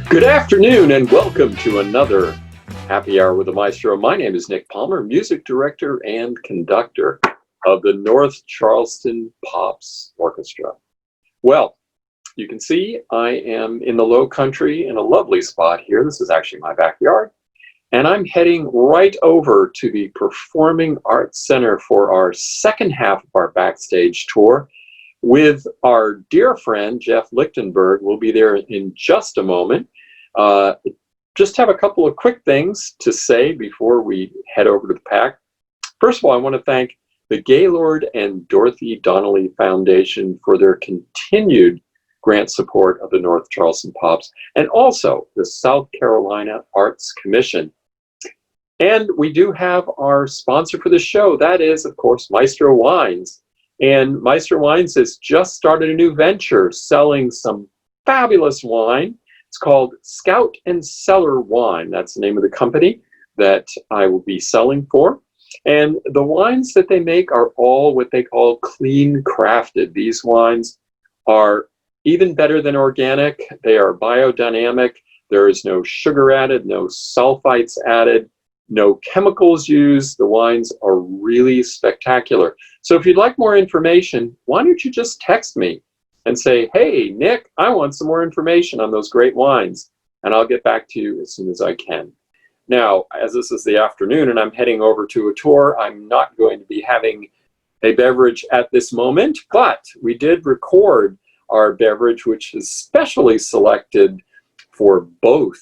Good afternoon and welcome to another Happy Hour with the Maestro. My name is Nick Palmer, music director and conductor of the North Charleston Pops Orchestra. Well, you can see I am in the Low Country in a lovely spot here. This is actually my backyard. And I'm heading right over to the Performing Arts Center for our second half of our Backstage tour with our dear friend, Jeff Litchenberg. We'll be there in just a moment. Just have a couple of quick things to say before we head over to the PAC. First of all, I want to thank the Gaylord and Dorothy Donnelly Foundation for their continued grant support of the North Charleston Pops, and also the South Carolina Arts Commission. And we do have our sponsor for the show. That is, of course, Maestro Wines. And Maestro Wines has just started a new venture selling some fabulous wine. It's called Scout and Cellar Wine. That's the name of the company that I will be selling for. And the wines that they make are all what they call clean crafted. These wines are even better than organic. They are biodynamic. There is no sugar added, no sulfites added, no chemicals used. The wines are really spectacular. So if you'd like more information, why don't you just text me and say, hey, Nick, I want some more information on those great wines. And I'll get back to you as soon as I can. Now, as this is the afternoon and I'm heading over to a tour, I'm not going to be having a beverage at this moment, but we did record our beverage, which is specially selected for both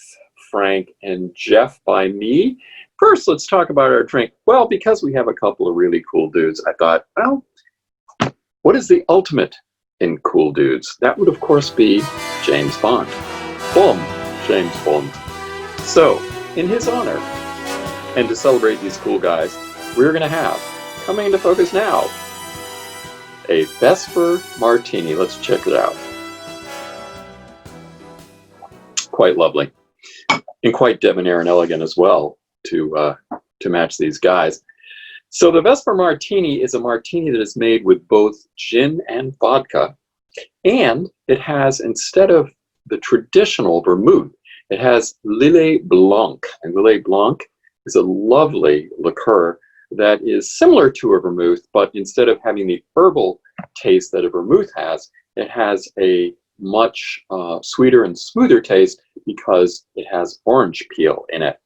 Frank and Jeff by me. First, let's talk about our drink. Well, because we have a couple of really cool dudes, I thought, well, what is the ultimate in cool dudes? That would, of course, be James Bond. Bond, James Bond. So, in his honor, and to celebrate these cool guys, we're going to have, coming into focus now, a Vesper Martini. Let's check it out. Quite lovely. And quite debonair and elegant as well to match these guys. So the Vesper Martini is a martini that is made with both gin and vodka. And it has, instead of the traditional vermouth, it has Lillet Blanc. And Lillet Blanc is a lovely liqueur that is similar to a vermouth, but instead of having the herbal taste that a vermouth has, it has a much sweeter and smoother taste because it has orange peel in it.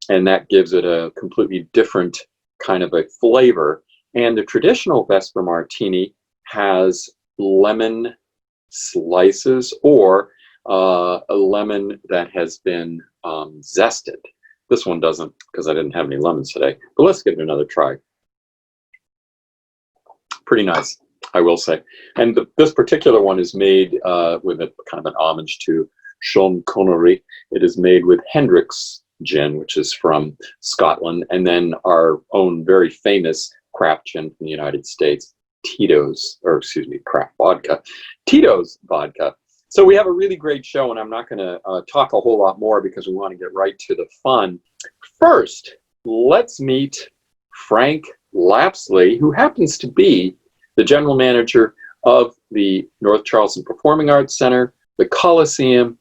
And that gives it a completely different kind of a flavor. And the traditional Vesper Martini has lemon slices or a lemon that has been zested. This one doesn't, because I didn't have any lemons today. But let's give it another try. Pretty nice, I will say. And this particular one is made with a kind of an homage to Sean Connery. It is made with Hendrick's gin, which is from Scotland, and then our own very famous craft gin from the United States, craft vodka, Tito's vodka. So we have a really great show, and I'm not going to talk a whole lot more because we want to get right to the fun. First, let's meet Frank Lapsley, who happens to be the general manager of the North Charleston Performing Arts Center, the Coliseum,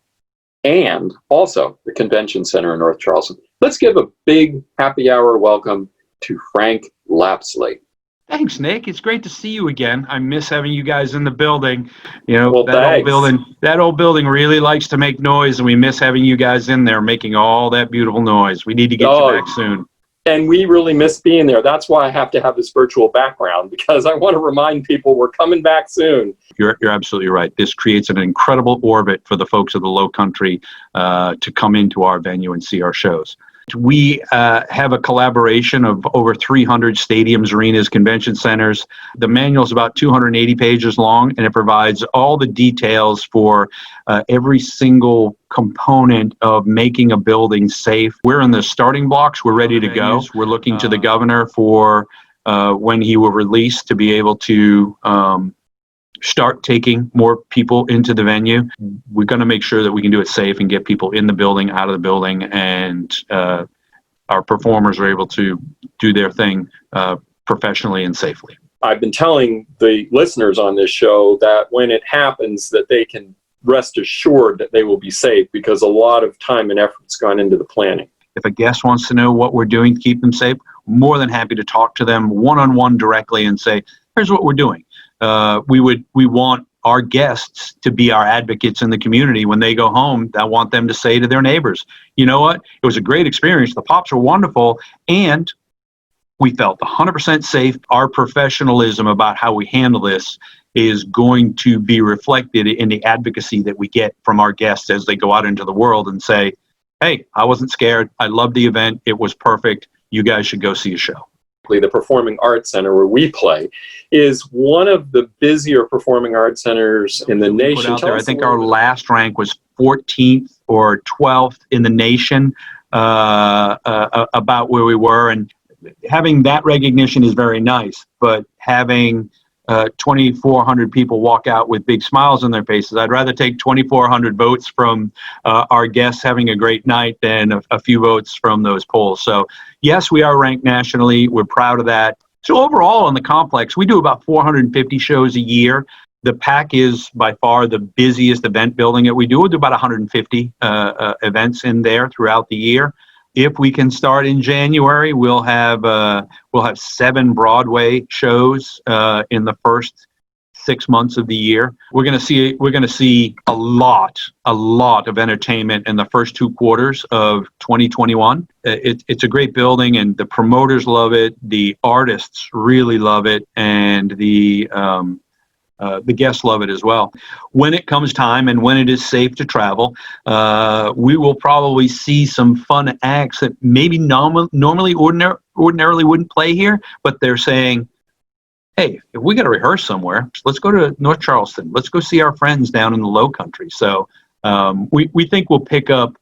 and also the Convention Center in North Charleston. Let's give a big happy hour welcome to Frank Lapsley. Thanks, Nick. It's great to see you again. I miss having you guys in the building. You know, Well, that old building really likes to make noise, and we miss having you guys in there making all that beautiful noise. We need to get you back soon. And we really miss being there. That's why I have to have this virtual background, because I want to remind people we're coming back soon. You're absolutely right. This creates an incredible orbit for the folks of the Low Country to come into our venue and see our shows. We have a collaboration of over 300 stadiums, arenas, convention centers. The manual is about 280 pages long, and it provides all the details for every single component of making a building safe. We're in the starting blocks. We're ready to go. We're looking to the governor for when he will release to be able to start taking more people into the venue. We're going to make sure that we can do it safe and get people in the building, out of the building, and our performers are able to do their thing professionally and safely. I've been telling the listeners on this show that when it happens, that they can rest assured that they will be safe, because a lot of time and effort's gone into the planning. If a guest wants to know what we're doing to keep them safe, more than happy to talk to them one-on-one directly and say, here's what we're doing. We want our guests to be our advocates in the community. When they go home, I want them to say to their neighbors, you know what? It was a great experience. The Pops were wonderful. And we felt 100% safe. Our professionalism about how we handle this is going to be reflected in the advocacy that we get from our guests as they go out into the world and say, hey, I wasn't scared. I loved the event. It was perfect. You guys should go see a show. The Performing Arts Center, where we play, is one of the busier performing arts centers in the nation. I think our last rank was 14th or 12th in the nation, about where we were. And having that recognition is very nice, but having 2,400 people walk out with big smiles on their faces, I'd rather take 2,400 votes from our guests having a great night than a few votes from those polls. So yes, we are ranked nationally. We're proud of that. So overall in the complex, we do about 450 shows a year. The PAC is by far the busiest event building that we do. We do about 150 events in there throughout the year. If we can start in January, we'll have 7 Broadway shows in the first 6 months of the year. We're going to see a lot of entertainment in the first 2 quarters of 2021. It's a great building, and the promoters love it. The artists really love it, and the guests love it as well. When it comes time and when it is safe to travel, we will probably see some fun acts that maybe ordinarily wouldn't play here, but they're saying, hey, if we got to rehearse somewhere, let's go to North Charleston. Let's go see our friends down in the Low Country. So we think we'll pick up,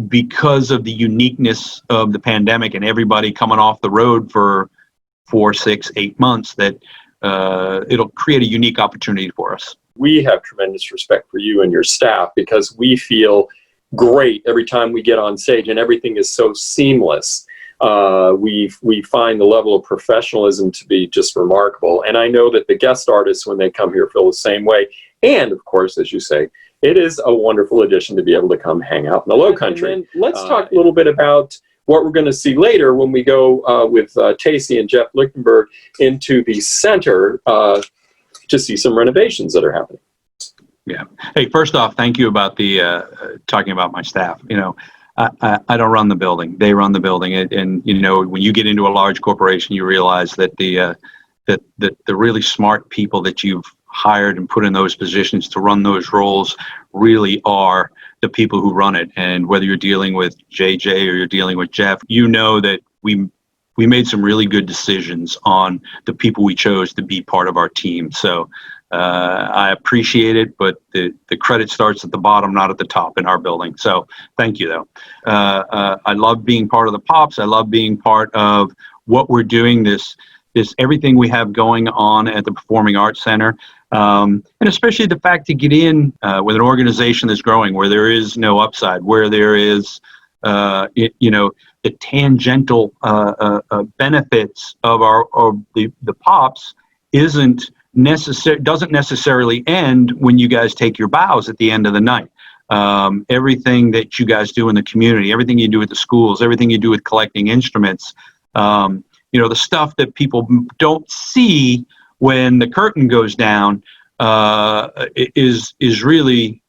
because of the uniqueness of the pandemic and everybody coming off the road for 4, 6, 8 months, that it'll create a unique opportunity for us. We have tremendous respect for you and your staff, because we feel great every time we get on stage, and everything is so seamless. We find the level of professionalism to be just remarkable. And I know that the guest artists, when they come here, feel the same way. And of course, as you say, it is a wonderful addition to be able to come hang out in the Low Country. And let's talk a little bit about what we're going to see later when we go with Tacy and Jeff Litchenberg into the center to see some renovations that are happening. Yeah. Hey, first off, thank you about the talking about my staff. You know, I don't run the building; they run the building. And you know, when you get into a large corporation, you realize that the really smart people that you've hired and put in those positions to run those roles really are the people who run it. And whether you're dealing with JJ or you're dealing with Jeff, you know that we made some really good decisions on the people we chose to be part of our team. So I appreciate it, but the credit starts at the bottom, not at the top in our building. So thank you, though. I love being part of the Pops. I love being part of what we're doing, this everything we have going on at the Performing Arts Center. And especially the fact to get in with an organization that's growing, where there is no upside, where there is, the tangential benefits of the Pops doesn't necessarily end when you guys take your bows at the end of the night. Everything that you guys do in the community, everything you do at the schools, everything you do with collecting instruments, the stuff that people don't see when the curtain goes down, is really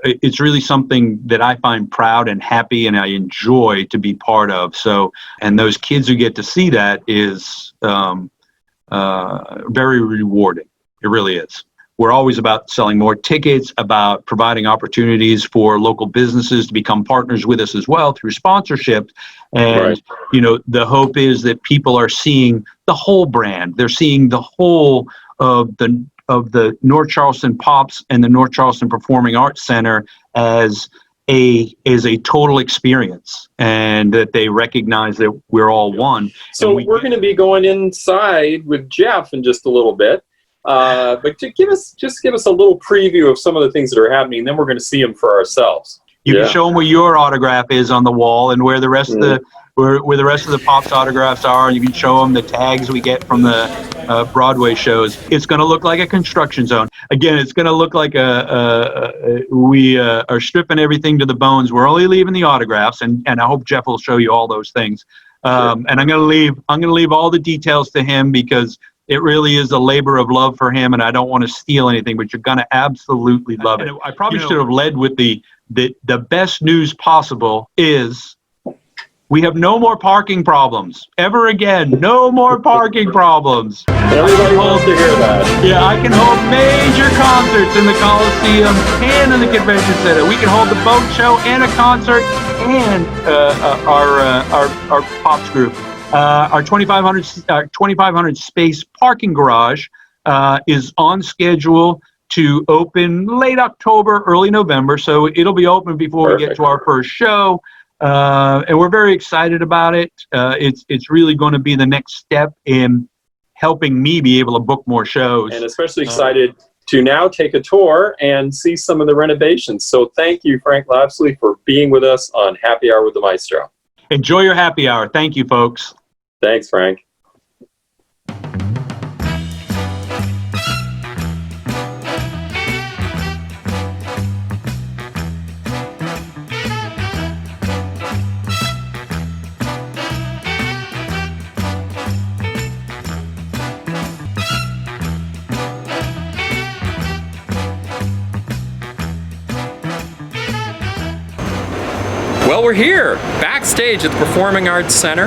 it's really something that I find proud and happy, and I enjoy to be part of. So, and those kids who get to see that is very rewarding. It really is. We're always about selling more tickets, about providing opportunities for local businesses to become partners with us as well through sponsorship. And, right. The hope is that people are seeing the whole brand. They're seeing the whole of the North Charleston Pops and the North Charleston Performing Arts Center as a total experience, and that they recognize that we're all one. So we're going to be going inside with Jeff in just a little bit. But to give us a little preview of some of the things that are happening, and then we're going to see them for ourselves. You can show them where your autograph is on the wall and where the rest of where the rest of the Pops autographs are. You can show them the tags we get from the Broadway shows. It's going to look like a construction zone. Again, it's going to look like we are stripping everything to the bones. We're only leaving the autographs, and I hope Jeff will show you all those things. And I'm going to leave all the details to him, because it really is a labor of love for him, and I don't want to steal anything, but you're going to absolutely love it. I probably should have led with the best news possible is we have no more parking problems ever again. No more parking problems. Everybody wants to hear that. Yeah, I can hold major concerts in the Coliseum and in the Convention Center. We can hold the boat show and a concert and our Pops group. Our 2,500 space parking garage is on schedule to open late October, early November. So it'll be open before we get to our first show. And we're very excited about it. It's really going to be the next step in helping me be able to book more shows. And especially excited to now take a tour and see some of the renovations. So thank you, Frank Lapsley, for being with us on Happy Hour with the Maestro. Enjoy your happy hour. Thank you, folks. Thanks, Frank. Well, we're here backstage at the Performing Arts Center,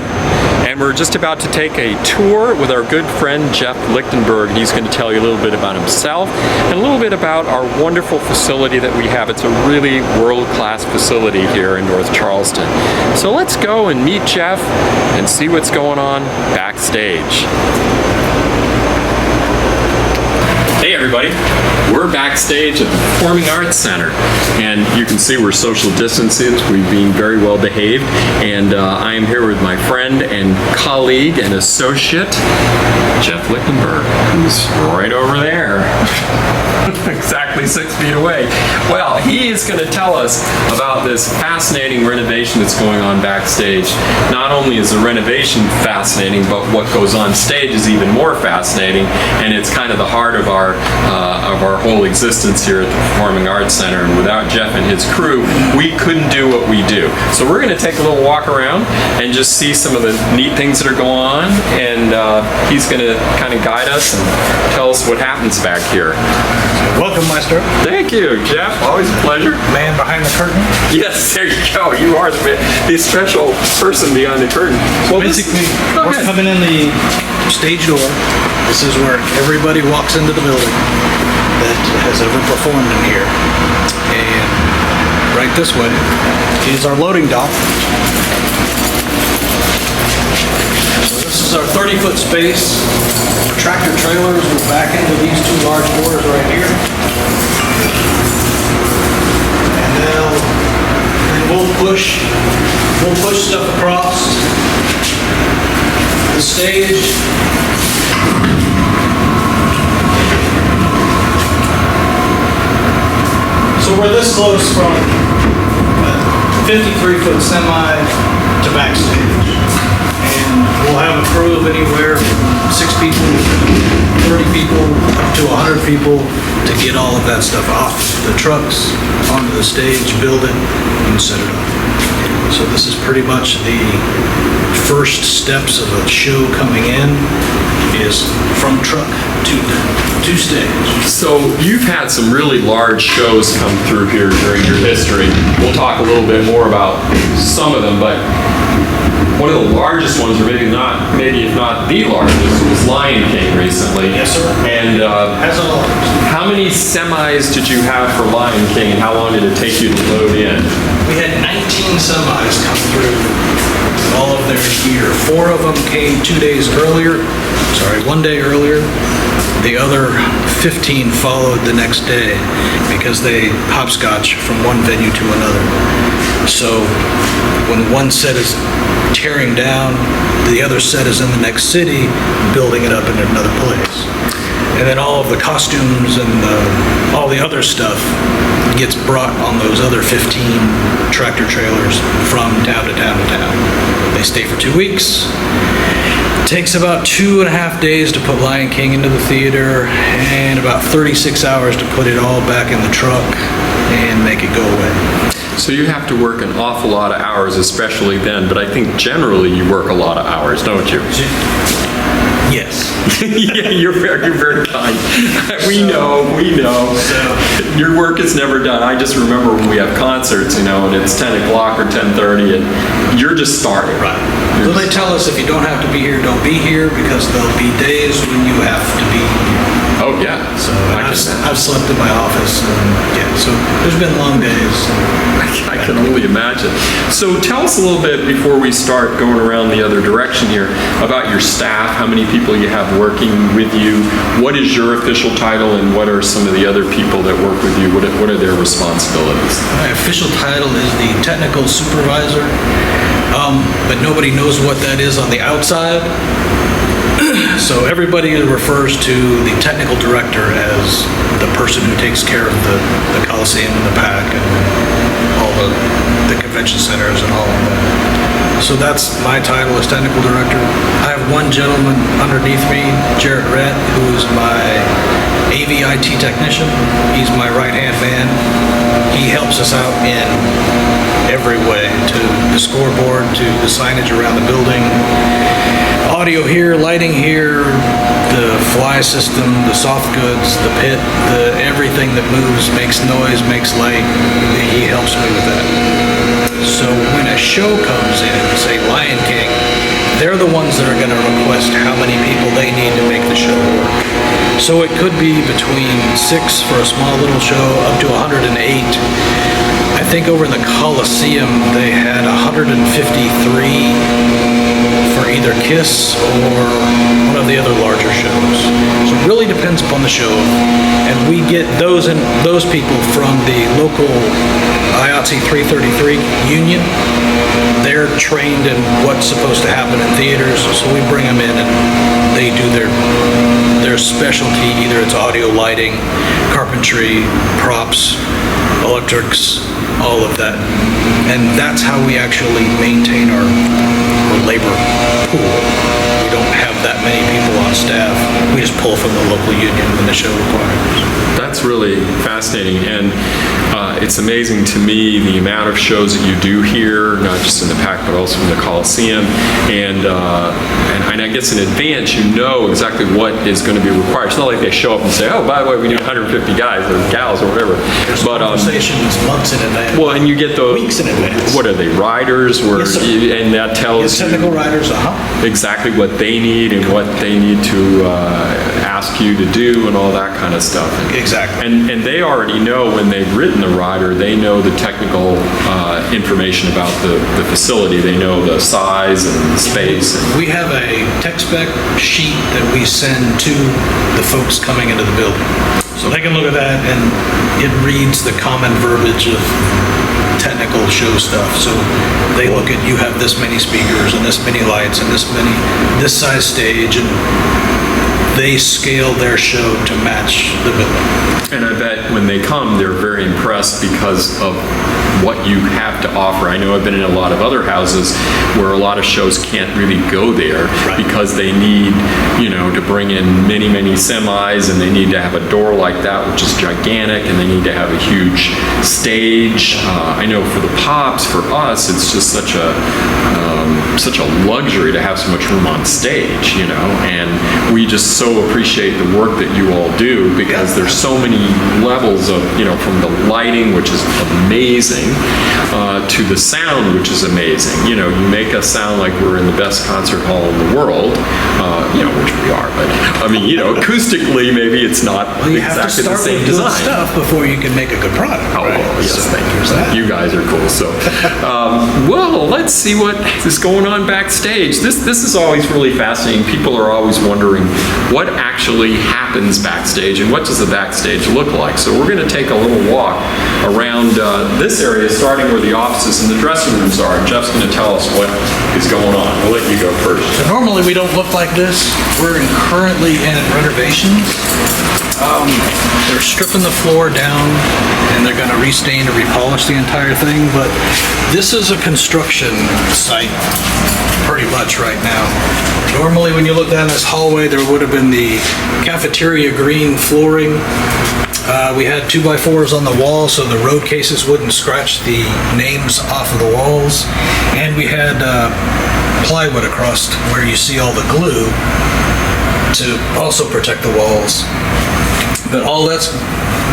and we're just about to take a tour with our good friend Jeff Litchenberg. He's going to tell you a little bit about himself and a little bit about our wonderful facility that we have. It's a really world-class facility here in North Charleston. So let's go and meet Jeff and see what's going on backstage. Hey everybody, we're backstage at the Performing Arts Center, and you can see we're social distances. We've been very well behaved, and I am here with my friend and colleague and associate, Jeff Litchenberg, who's right over there. Exactly 6 feet away. Well, he is going to tell us about this fascinating renovation that's going on backstage. Not only is the renovation fascinating, but what goes on stage is even more fascinating, and it's kind of the heart of our whole existence here at the Performing Arts Center. And without Jeff and his crew, we couldn't do what we do. So we're going to take a little walk around and just see some of the neat things that are going on, and he's going to kind of guide us and tell us what happens back here. Welcome, Maestro. Thank you, Jeff. Always a pleasure. Man behind the curtain. Yes, there you go. You are the special person behind the curtain. Well, Basically, we're coming in the stage door. This is where everybody walks into the building that has ever performed in here. And right this way is our loading dock. So this is our 30-foot space. Our tractor trailers will back into these 2 large doors right here. And then we'll push stuff across the stage. So where this goes from 53-foot semi to backstage. And we'll have a crew of anywhere from 6 people, 30 people, up to 100 people to get all of that stuff off the trucks, onto the stage, build it, and set it up. So this is pretty much the first steps of a show coming in, is from truck to stage. So you've had some really large shows come through here during your history. We'll talk a little bit more about some of them, but one of the largest ones, or maybe if not the largest, was Lion King recently. Yes, sir. And how many semis did you have for Lion King, and how long did it take you to load in? We had 19 semis come through all of their gear. 4 of them came 2 days earlier. 1 day earlier. The other 15 followed the next day because they hopscotch from one venue to another. So when one set is tearing down, the other set is in the next city, building it up in another place. And then all of the costumes and all the other stuff gets brought on those other 15 tractor trailers from town to town to town. They stay for 2 weeks. Takes about 2.5 days to put Lion King into the theater and about 36 hours to put it all back in the truck and make it go away. So you have to work an awful lot of hours, especially then, but I think generally you work a lot of hours, don't you? Yes. Yeah, you're very kind. We know. Your work is never done. I just remember when we have concerts, and it's 10 o'clock or 10:30, and you're just starting. Right. So they tell us if you don't have to be here, don't be here, because there'll be days when you have to be here. Oh, yeah. So I've slept in my office, and so there's been long days. I can only imagine. So tell us a little bit before we start going around the other direction here about your staff, how many people you have working with you, what is your official title, and what are some of the other people that work with you, what are their responsibilities? My official title is the Technical Supervisor, but nobody knows what that is on the outside. So everybody refers to the technical director as the person who takes care of the Coliseum and the PAC and all the convention centers and all of that. So that's my title as technical director. I have one gentleman underneath me, Jarrett Rett, who is my AV-IT technician. He's my right-hand man. He helps us out in every way, to the scoreboard, to the signage around the building, audio here, lighting here, the fly system, the soft goods, the pit, everything that moves, makes noise, makes light. He helps me with that. So when a show comes in, say Lion King, they're the ones that are going to request how many people they need to make the show work. So it could be between 6 for a small little show up to 108. I think over in the Coliseum they had 153 for either KISS or one of the other larger shows. So it really depends upon the show, and we get those people from the local IATSE 333 union. They're trained in what's supposed to happen in theaters, so we bring them in and they do their specialty. Either it's audio, lighting, carpentry, props, electrics, all of that. And that's how we actually maintain our labor pool. We don't have that many people on staff. We just pull from the local union when the show requires. That's really fascinating, and it's amazing to me the amount of shows that you do here, not just in the PAC but also in the Coliseum, and I guess in advance you know exactly what is going to be required. It's not like they show up and say, oh, by the way, we need 150 guys or gals or whatever. There's conversations months in advance. Well, and you get those weeks in advance. What are they, riders? Yes, and that tells technical riders, exactly what they need and what they need to ask you to do and all that kind of stuff. Exactly. And they already know when they've written the rider, they know the technical information about the facility. They know the size and the space. We have a tech spec sheet that we send to the folks coming into the building. So they can look at that and it reads the common verbiage of technical show stuff. So they look at, you have this many speakers and this many lights and this size stage, and they scale their show to match the building. And I bet when they come, they're very impressed because of what you have to offer. I know I've been in a lot of other houses where a lot of shows can't really go there because they need, to bring in many, many semis, and they need to have a door like that, which is gigantic, and they need to have a huge stage. I know for the Pops, for us, it's just such a luxury to have so much room on stage, and we just so appreciate the work that you all do, because there's so many levels of, from the lighting, which is amazing, to the sound, which is amazing. You make us sound like we're in the best concert hall in the world, which we are, but I mean, acoustically, maybe it's not exactly the same design. Stuff before you can make a good product. Oh, right? yes, So thank you. You guys are cool. So, well, let's see what is going going on backstage? This is always really fascinating. People are always wondering what actually happens backstage and what does the backstage look like. So we're going to take a little walk around this area, starting where the offices and the dressing rooms are. And Jeff's going to tell us what is going on. I'll let you go first. So normally we don't look like this. We're currently in renovations. They're stripping the floor down and they're going to restain and repolish the entire thing, but this is a construction site pretty much right now. Normally when you look down this hallway, there would have been the cafeteria green flooring. We had 2x4s on the wall so the road cases wouldn't scratch the names off of the walls, and we had plywood across where you see all the glue to also protect the walls. But all that's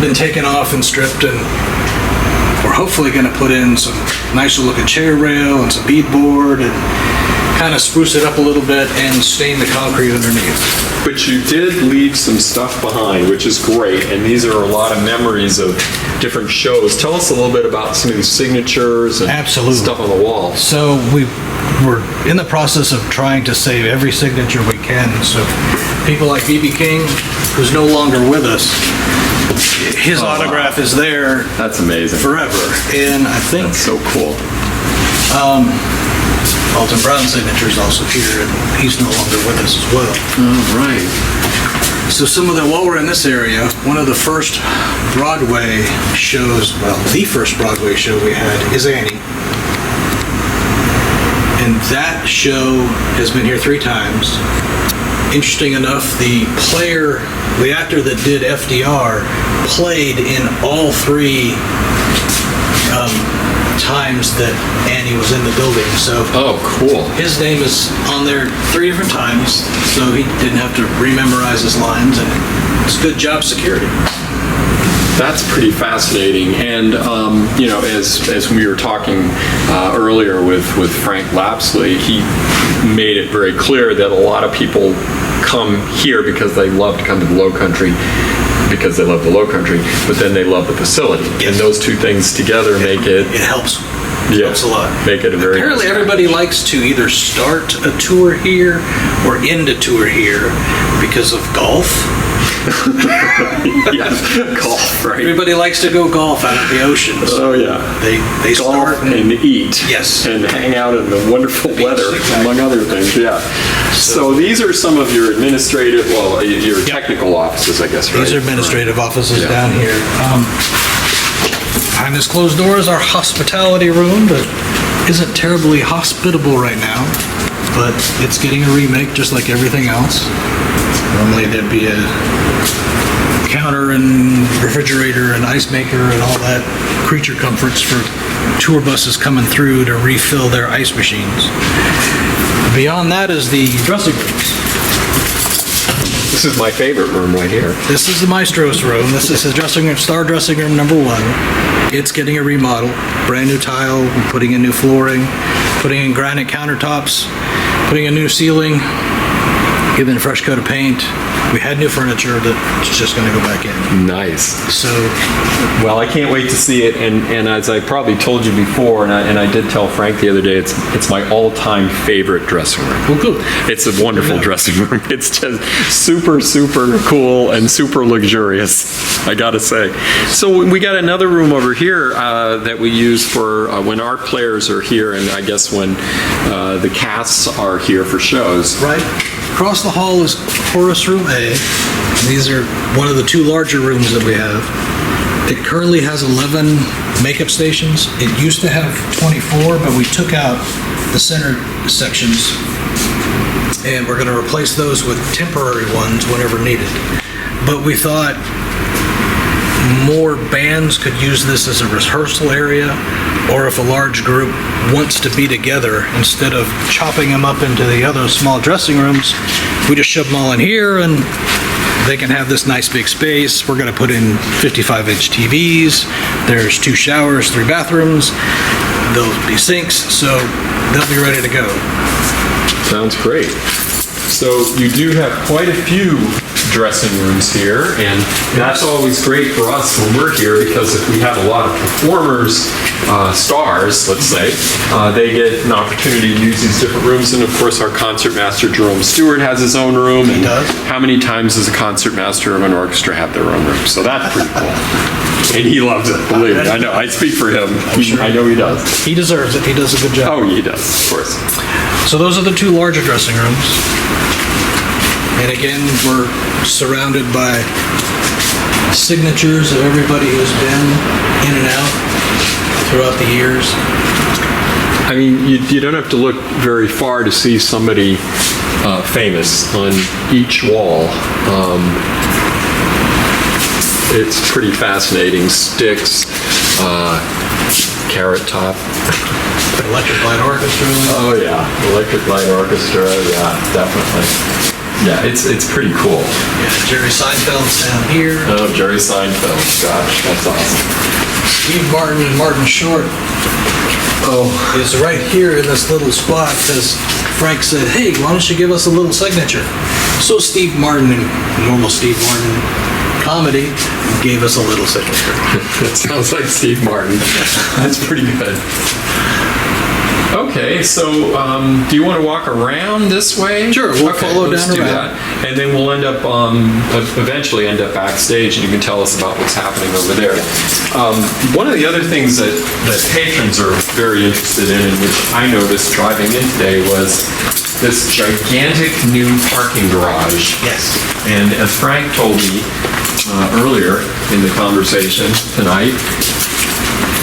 been taken off and stripped, and we're hopefully going to put in some nicer looking chair rail and some beadboard and kind of spruce it up a little bit and stain the concrete underneath. But you did leave some stuff behind, which is great, and these are a lot of memories of different shows. Tell us a little bit about some of these signatures and Absolutely. Stuff on the wall. So we're in the process of trying to save every signature we can. So people like B.B. King, who's no longer with us, his autograph is there That's amazing. forever. And I think That's so cool. Alton Brown's signature is also here, and he's no longer with us as well. All right. So while we're in this area, one of the first Broadway shows, well, the first Broadway show we had is Annie. And that show has been here 3 times. Interesting enough, the actor that did FDR played in all 3 times that Annie was in the building. So Oh, cool. his name is on there 3 different times, so he didn't have to rememorize his lines, and it's good job security. That's pretty fascinating. And, as we were talking earlier with Frank Lapsley, he made it very clear that a lot of people come here because they love to come to the Low Country, because they love the Low Country, but then they love the facility. Yes. And those two things together make it... It helps. Yeah, Helps a lot. make it a very... Apparently everybody likes to either start a tour here or end a tour here because of golf. Yes, golf, right? Everybody likes to go golf out at the oceans. Oh, yeah. They Golf start and eat. Yes. And hang out in the wonderful weather, exactly. among other things, yeah. So these are some of your administrative, your technical offices, I guess, right? These are administrative offices Yeah. down here. Behind this closed door is our hospitality room that isn't terribly hospitable right now, but it's getting a remake just like everything else. Normally there'd be a counter and refrigerator and ice maker and all that creature comforts for tour buses coming through to refill their ice machines. Beyond that is the dressing rooms. This is my favorite room right here. This is the Maestro's room. This is the dressing room, star dressing room number 1. It's getting a remodel, brand new tile, we're putting in new flooring, putting in granite countertops, putting in new ceiling, giving it a fresh coat of paint. We had new furniture that's just going to go back in. Nice. So, Well, I can't wait to see it, and as I probably told you before, and I did tell Frank the other day, it's my all-time favorite dressing room. well, good. It's a wonderful dressing room. It's just super, super cool and super luxurious, I gotta say. So we got another room over here that we use for when our players are here, and I guess when the casts are here for shows. Right across the hall is Chorus Room A. These are one of the 2 larger rooms that we have. It currently has 11 makeup stations. It used to have 24, but we took out the center sections, and we're going to replace those with temporary ones whenever needed. But we thought more bands could use this as a rehearsal area, or if a large group wants to be together, instead of chopping them up into the other small dressing rooms, we just shove them all in here and they can have this nice big space. We're going to put in 55-inch TVs. There's 2 showers, 3 bathrooms. There'll be sinks, so they'll be ready to go. Sounds great. So you do have quite a few dressing rooms here, and that's always great for us when we're here, because if we have a lot of performers, stars, let's say, they get an opportunity to use these different rooms. And of course, our concertmaster Jerome Stewart has his own room. And does. how many times does a concertmaster of an orchestra have their own room? So that's pretty cool. And he loves it, believe me. I know, I speak for him. I know he does. He deserves it. He does a good job. Oh, he does, of course. So those are the two larger dressing rooms. And again, we're surrounded by signatures of everybody who's been in and out throughout the years. I mean, you don't have to look very far to see somebody famous on each wall. It's pretty fascinating. Styx, Carrot Top. Electric Light Orchestra. Oh yeah, Electric Light Orchestra. Yeah, definitely. Yeah, it's pretty cool. Yeah, Jerry Seinfeld's down here. Oh, Jerry Seinfeld. Gosh, that's awesome. Steve Martin and Martin Short is right here in this little spot, because Frank said, hey, why don't you give us a little signature? So Steve Martin, in normal Steve Martin comedy, gave us a little signature. That sounds like Steve Martin. That's pretty good. Okay, so do you want to walk around this way? Sure, we'll follow let's down do around. that. And then we'll end up, eventually end up backstage, and you can tell us about what's happening over there. One of the other things that patrons are very interested in, and which I noticed driving in today, was this gigantic new parking garage. Yes. And as Frank told me earlier in the conversation tonight,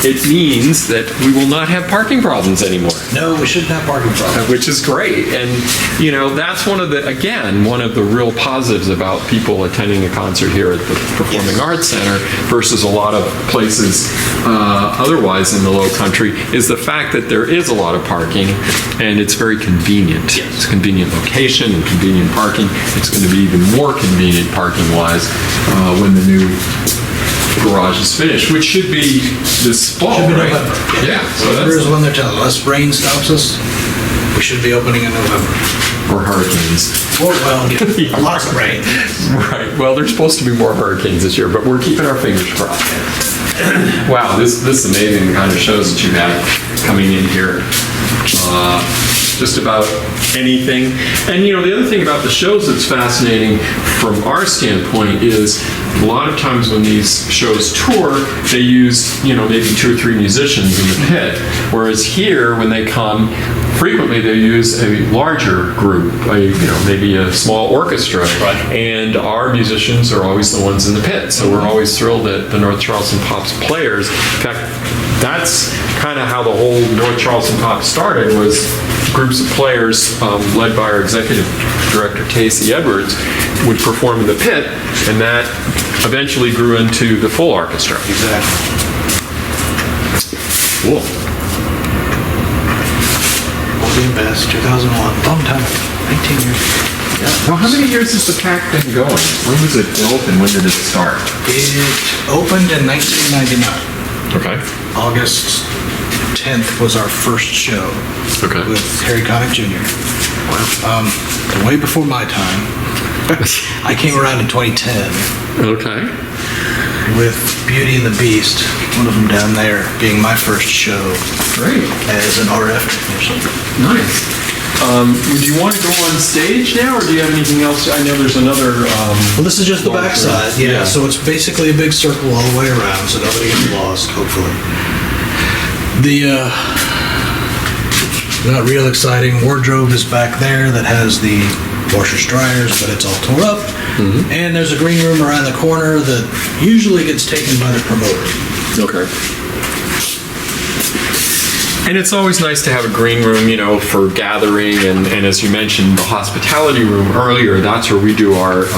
it means that we will not have parking problems anymore. No, we shouldn't have parking problems. Which is great. And, you know, that's one of the real positives about people attending a concert here at the Performing Arts Center versus a lot of places otherwise in the Low Country, is the fact that there is a lot of parking, and it's very convenient. Yes. It's a convenient location and convenient parking. It's going to be even more convenient parking-wise when the new garage is finished, which should be this fall, Should be right? November. Yeah. So November that's, is when they're telling us. Unless rain stops us, we should be opening in November. or hurricanes. Well, lots of rain. Right. Well, there's supposed to be more hurricanes this year, but we're keeping our fingers crossed. Wow, this is amazing, the kind of shows that you have coming in here. Just about anything. And you know, the other thing about the shows that's fascinating from our standpoint is a lot of times when these shows tour, they use, you know, maybe 2 or 3 musicians in the pit. Whereas here, when they come, frequently they use a larger group, maybe a small orchestra. Right. And our musicians are always the ones in the pit. So we're always thrilled that the North Charleston Pops players, in fact, that's kind of how the whole North Charleston Pops started, was groups of players led by our executive director, Tacy Edwards, would perform in the pit, and that eventually grew into the full orchestra. Exactly. Cool. Being Best, 2001, long time ago, 19 years ago. Now, how many years has the PAC been going? When was it built and when did it start? It opened in 1999. Okay. August 10th was our first show Okay. with Harry Connick Jr. Way before my time. I came around in 2010 Okay. with Beauty and the Beast, one of them down there, being my first show Great. as an RF technician. Nice. Would you want to go on stage now, or do you have anything else? I know there's another. Well, this is just the backside, yeah. Yeah. So it's basically a big circle all the way around, so nobody gets lost, hopefully. The not real exciting wardrobe is back there that has the washers, dryers, but it's all tore up. Mm-hmm. And there's a green room around the corner that usually gets taken by the promoter. Okay. And it's always nice to have a green room, you know, for gathering, and as you mentioned, the hospitality room earlier, that's where we do our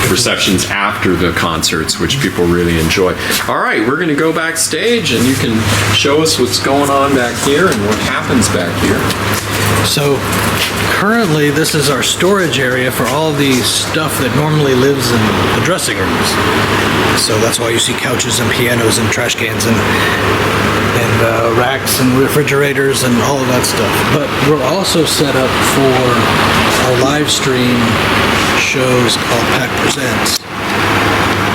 receptions after the concerts, which people really enjoy. All right, we're going to go backstage, and you can show us what's going on back here and what happens back here. So currently this is our storage area for all the stuff that normally lives in the dressing rooms. So that's why you see couches and pianos and trash cans and racks racks and refrigerators and all of that stuff. But we're also set up for our live stream shows called PAC Presents.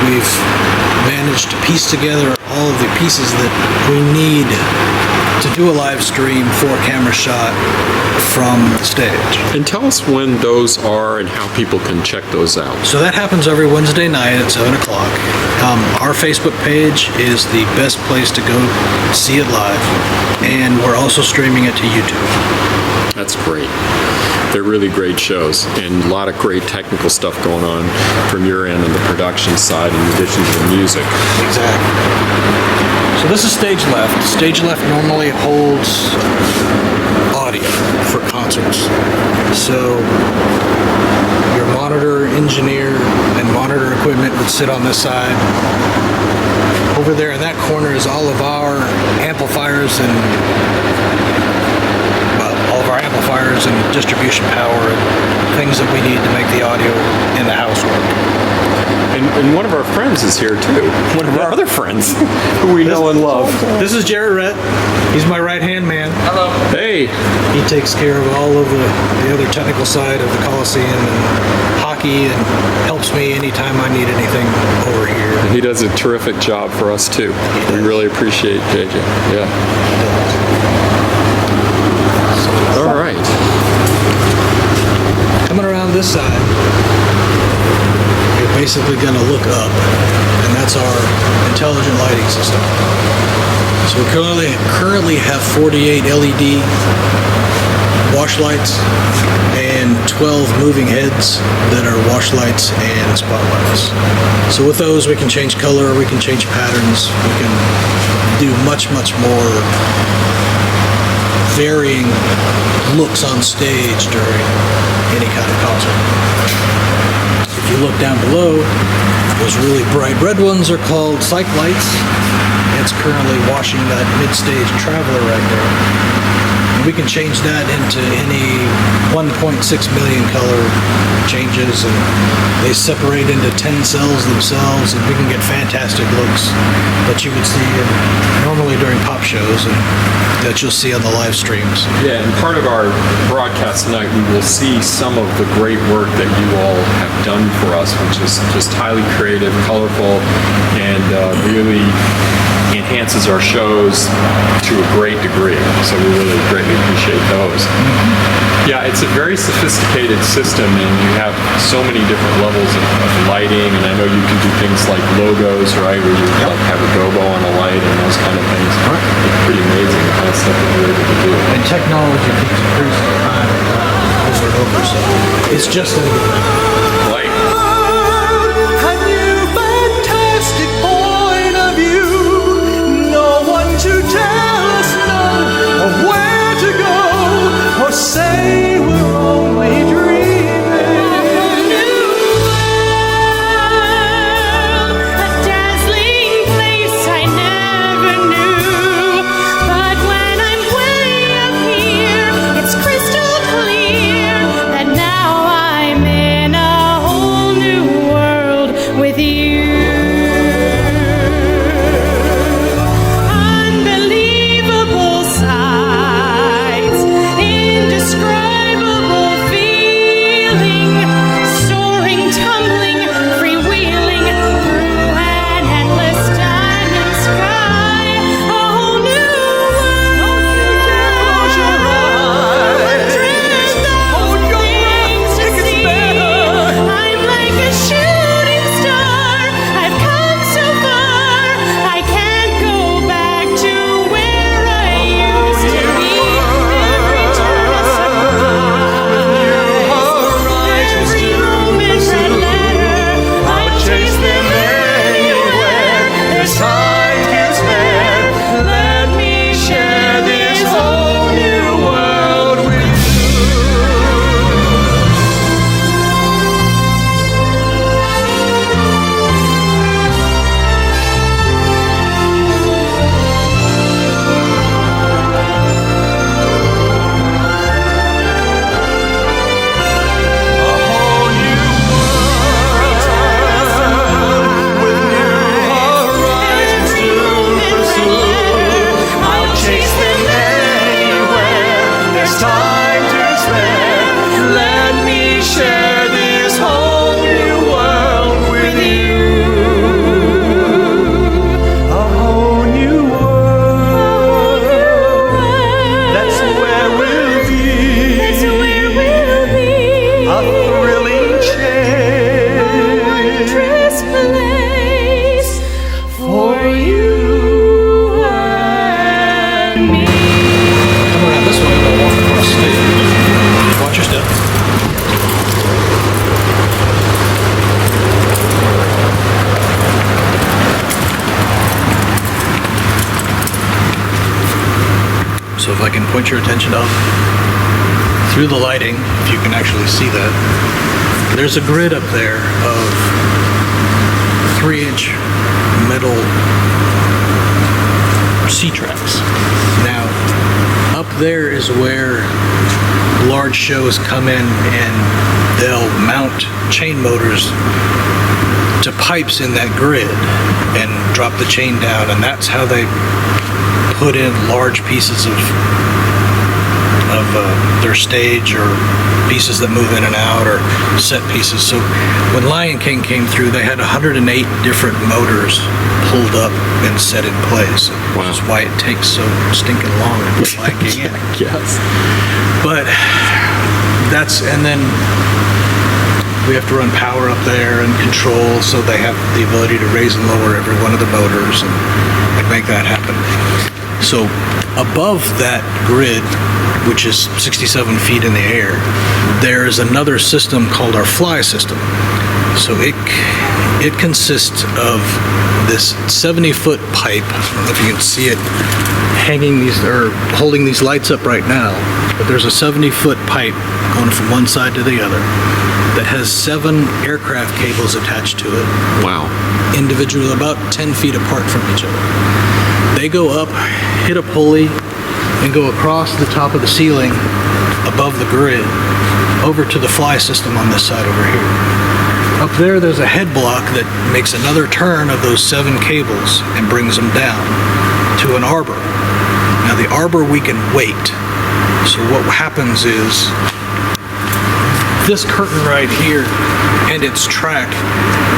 We've managed to piece together all of the pieces that we need to do a live stream, 4-camera shot from the stage. And tell us when those are and how people can check those out. So that happens every Wednesday night at 7 o'clock. Our Facebook page is the best place to go see it live, and we're also streaming it to YouTube. That's great. They're really great shows, and a lot of great technical stuff going on from your end on the production side in addition to the music. Exactly. So this is stage left. Stage left normally holds audio for concerts. So your monitor engineer and monitor equipment would sit on this side. Over there in that corner is all of our amplifiers and distribution power and things that we need to make the audio in the house work. And one of our friends is here too. One of our other friends who we know and love. This is Jared Rhett. He's my right-hand man. Hello. Hey. He takes care of all of the other technical side of the Coliseum and hockey and helps me anytime I need anything over here. He does a terrific job for us too. We really appreciate JJ. Yeah. All right. Coming around this side, you're basically going to look up, and that's our intelligent lighting system. So we currently have 48 LED wash lights and 12 moving heads that are wash lights and spotlights. So with those, we can change color, we can change patterns, we can do much more varying looks on stage during any kind of concert. If you look down below, those really bright red ones are called cyc lights. It's currently washing that mid-stage traveler right there. And we can change that into any 1.6 million color changes, and they separate into 10 cells themselves, and we can get fantastic looks that you would see normally during pop shows and that you'll see on the live streams. Yeah, and part of our broadcast tonight, we will see some of the great work that you all have done for us, which is just highly creative, colorful, and really enhances our shows to a great degree. So we really greatly appreciate those. Yeah, it's a very sophisticated system, and you have so many different levels of lighting, and I know you can do things like logos, right, where you like have a gobo on a light and those kind of things. It's pretty amazing the kind of stuff that you're able to do. And technology keeps increasing time over and over, so it's just a good thing. Light. A new fantastic point of view. No one to tell us no, or where to go, or say we're only dreaming. A dazzling place I never knew. But when I'm way up here, it's crystal clear that now I'm in a around me. Come around this way, I'm gonna walk across the stage. Watch your step. So if I can point your attention up through the lighting, if you can actually see that, there's a grid up there of 3-inch metal C-tracks. Now, up there is where large shows come in and they'll mount chain motors to pipes in that grid and drop the chain down, and that's how they put in large pieces of their stage, or pieces that move in and out, or set pieces. So when Lion King came through, they had 108 different motors pulled up and set in place. Wow. Which is why it takes so stinking long to put Lion King in. Yes. But and then we have to run power up there and control, so they have the ability to raise and lower every one of the motors and make that happen. So above that grid, which is 67 feet in the air, there is another system called our fly system. So it consists of this 70-foot pipe. I don't know if you can see it hanging these, or holding these lights up right now, but there's a 70-foot pipe going from one side to the other that has 7 aircraft cables attached to it. Wow. Individually, about 10 feet apart from each other. They go up, hit a pulley, and go across the top of the ceiling above the grid over to the fly system on this side over here. Up there, there's a head block that makes another turn of those 7 cables and brings them down to an arbor. Now the arbor we can weight. So what happens is this curtain right here and its track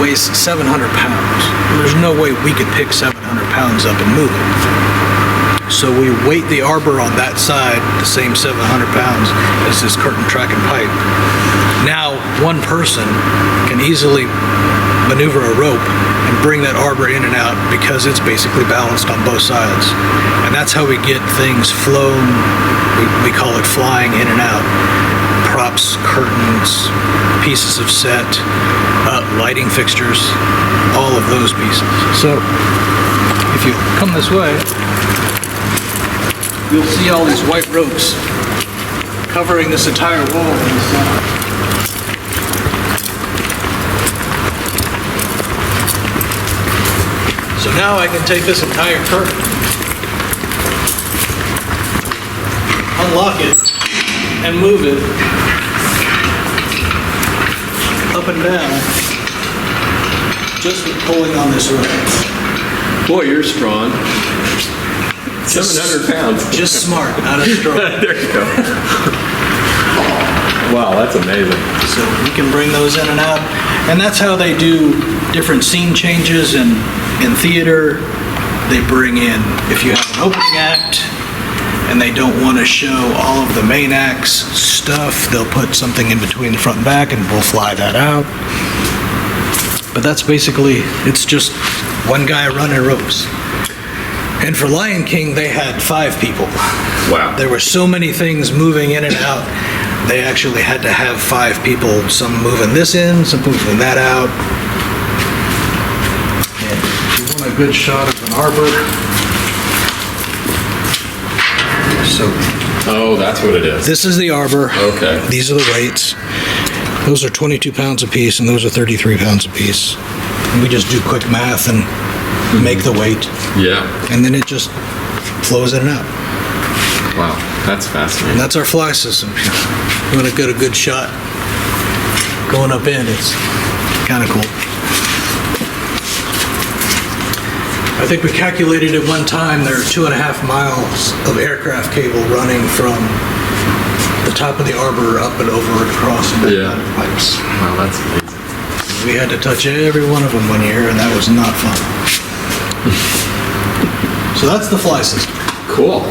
weighs 700 pounds. There's no way we could pick 700 pounds up and move it. So we weight the arbor on that side, the same 700 pounds as this curtain, track, and pipe. Now, one person can easily maneuver a rope and bring that arbor in and out because it's basically balanced on both sides. And that's how we get things flown. We call it flying in and out. Props, curtains, pieces of set, lighting fixtures, all of those pieces. So, if you come this way, you'll see all these white ropes covering this entire wall on the side. So now I can take this entire curtain, unlock it, and move it up and down just with pulling on this rope. Boy, you're strong. 700 pounds. Just smart, not a stroke. There you go. Wow, that's amazing. So we can bring those in and out. And that's how they do different scene changes in theater. They bring in, if you have an opening act and they don't want to show all of the main act's stuff, they'll put something in between the front and back and we'll fly that out. But that's basically, it's just one guy running ropes. And for Lion King, they had 5 people. Wow. There were so many things moving in and out, they actually had to have 5 people, some moving this in, some moving that out. And if you want a good shot of an arbor, so Oh, that's what it is. this is the arbor. Okay. These are the weights. Those are 22 pounds a piece, and those are 33 pounds a piece. And we just do quick math and make the weight, Yeah. and then it just flows in and out. Wow, that's And fascinating. that's our fly system. You want to get a good shot going up in, it's kind of cool. I think we calculated at one time there are 2.5 miles of aircraft cable running from the top of the arbor up and over and across and Yeah. down the pipes. Wow, that's amazing. We had to touch every one of them one year, and that was not fun. So that's the fly system. Cool.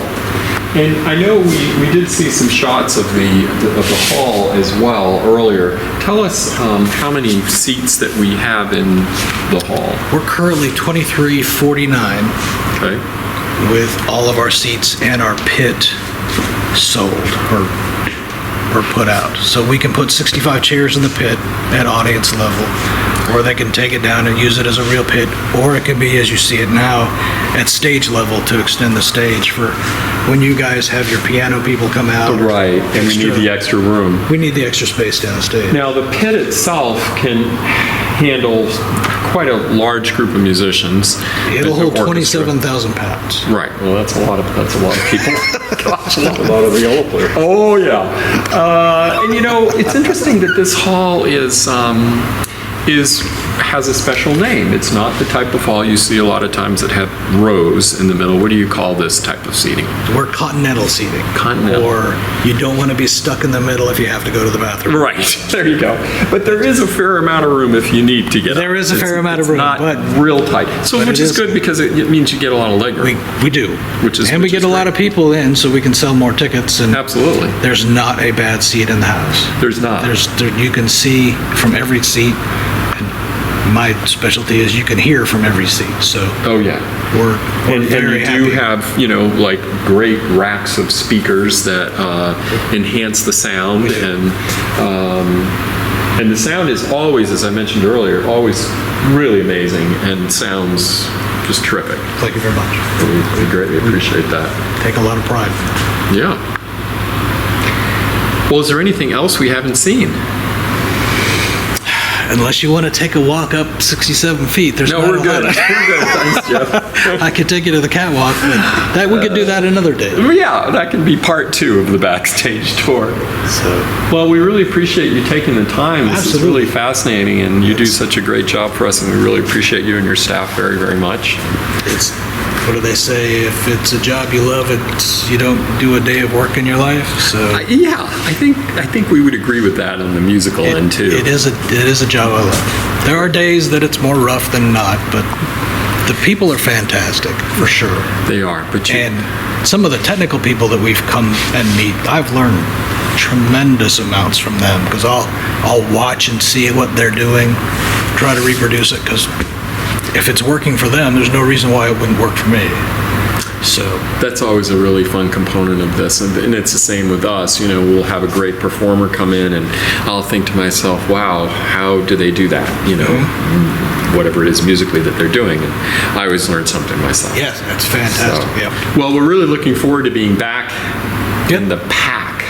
And I know we did see some shots of the hall as well earlier. Tell us how many seats that we have in the hall. We're currently 2349. Okay. with all of our seats and our pit sold or put out. So we can put 65 chairs in the pit at audience level, or they can take it down and use it as a real pit, or it can be as you see it now at stage level to extend the stage for when you guys have your piano people come out. Right, and we need the extra room. We need the extra space downstage. Now, the pit itself can handle quite a large group of musicians. It'll The hold orchestra. 27,000 pounds. Right. Well, that's a lot of people. Gosh, a lot of viola players. Oh yeah. And it's interesting that this hall has a special name. It's not the type of hall you see a lot of times that have rows in the middle. What do you call this type of seating? We're continental seating. Continental. Or you don't want to be stuck in the middle if you have to go to the bathroom. Right. There you go. But there is a fair amount of room if you need to get There up. is a fair amount of room, It's but- not real tight. So but which it is is- good because it means you get a lot of leg room. We do. Which is we get a lot of people in so we can sell more tickets, and Absolutely. there's not a bad seat in the house. There's not. You can see from every seat, and my specialty is you can hear from every seat. So Oh yeah. we're And very you happy. do have, like great racks of speakers that enhance the sound, and the sound is always, as I mentioned earlier, always really amazing and sounds just terrific. Thank you very much. We greatly appreciate that. Take a lot of pride. Yeah. Well, is there anything else we haven't seen? Unless you want to take a walk up 67 feet, there's No, not we're a good. lot. We're good. Thanks, Jeff. I could take you to the catwalk, but we could do that another day. Yeah, that can be part 2 of the Backstage tour. So Well, we really appreciate you taking the time. This is Absolutely. really fascinating, and you do such a great job for us, and we really appreciate you and your staff very, very much. it's, what do they say? If it's a job you love, you don't do a day of work in your life. So Yeah, I think we would agree with that on the musical end too. It is a job I love. There are days that it's more rough than not, but the people are fantastic for sure. They are, but you, And some of the technical people that we've come and meet, I've learned tremendous amounts from them because I'll watch and see what they're doing, try to reproduce it because if it's working for them, there's no reason why it wouldn't work for me. So that's always a really fun component of this, and it's the same with us. We'll have a great performer come in, and I'll think to myself, "Wow, how do they do that?" Whatever it is musically that they're doing, and I always learn something myself. yes, that's fantastic. So, Yep. Well, we're really looking forward to being back in the PAC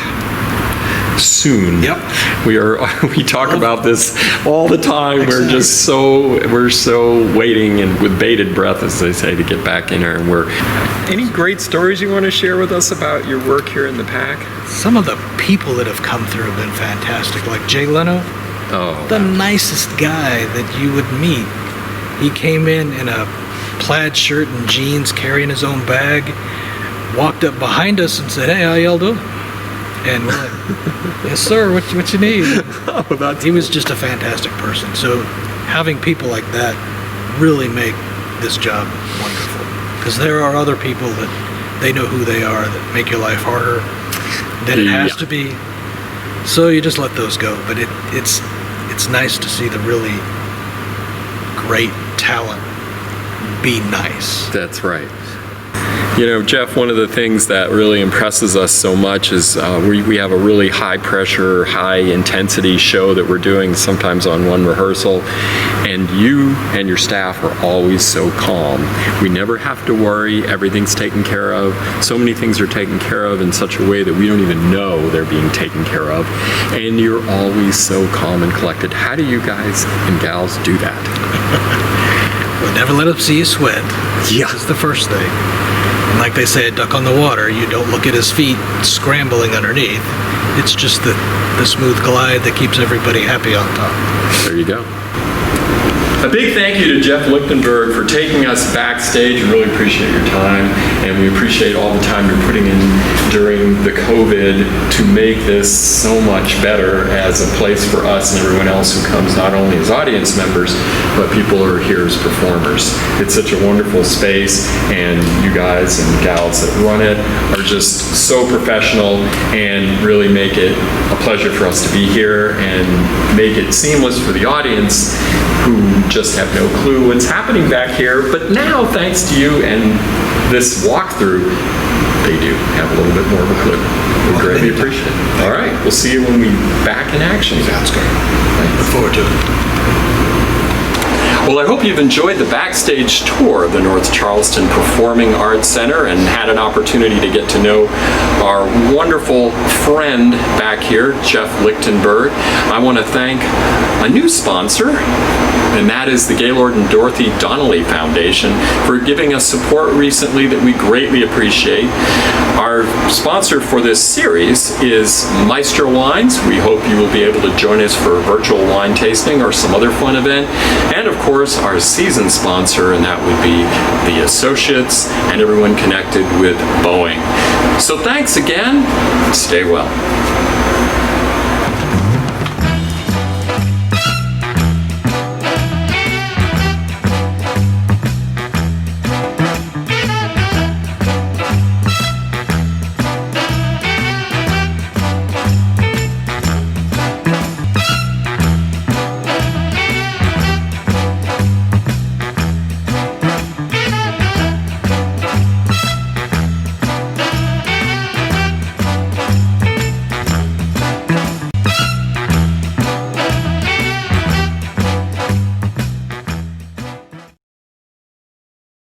soon. Yep. We talk about this all the time. We're just we're so waiting and with bated breath, as they say, to get back in there. And any great stories you want to share with us about your work here in the PAC? Some of the people that have come through have been fantastic, like Jay Leno. Oh, The nicest guy that you would meet. He came in a plaid shirt and jeans, carrying his own bag, walked up behind us and said, "Hey, how y'all doing?" And we're like, "Yes, sir, what you need?" He was just a fantastic person. So having people like that really make this job wonderful. Because there are other people that they know who they are that make your life harder than it has Yeah. to be. So you just let those go. But it's nice to see the really great talent be nice. That's right. Jeff, one of the things that really impresses us so much is we have a really high pressure, high intensity show that we're doing sometimes on one rehearsal, and you and your staff are always so calm. We never have to worry. Everything's taken care of. So many things are taken care of in such a way that we don't even know they're being taken care of, and you're always so calm and collected. How do you guys and gals do that? But never let him see you sweat. Yeah. That's the first thing. And like they say, a duck on the water, you don't look at his feet scrambling underneath. It's just the smooth glide that keeps everybody happy on top. There you go. A big thank you to Jeff Litchenberg for taking us backstage. We really appreciate your time, and we appreciate all the time you're putting in during the COVID to make this so much better as a place for us and everyone else who comes, not only as audience members, but people who are here as performers. It's such a wonderful space, and you guys and gals that run it are just so professional and really make it a pleasure for us to be here and make it seamless for the audience who just have no clue what's happening back here. But now, thanks to you and this walkthrough, they do have a little bit more of a clue. We greatly appreciate it. All right, we'll see you when we back in action. Sounds good. Look forward to it. Well, I hope you've enjoyed the backstage tour of the North Charleston Performing Arts Center and had an opportunity to get to know our wonderful friend back here, Jeff Litchenberg. I want to thank a new sponsor, and that is the Gaylord and Dorothy Donnelly Foundation, for giving us support recently that we greatly appreciate. Our sponsor for this series is Maestro Wines. We hope you will be able to join us for a virtual wine tasting or some other fun event. And of course, our season sponsor, and that would be the associates and everyone connected with Boeing. So thanks again. Stay well.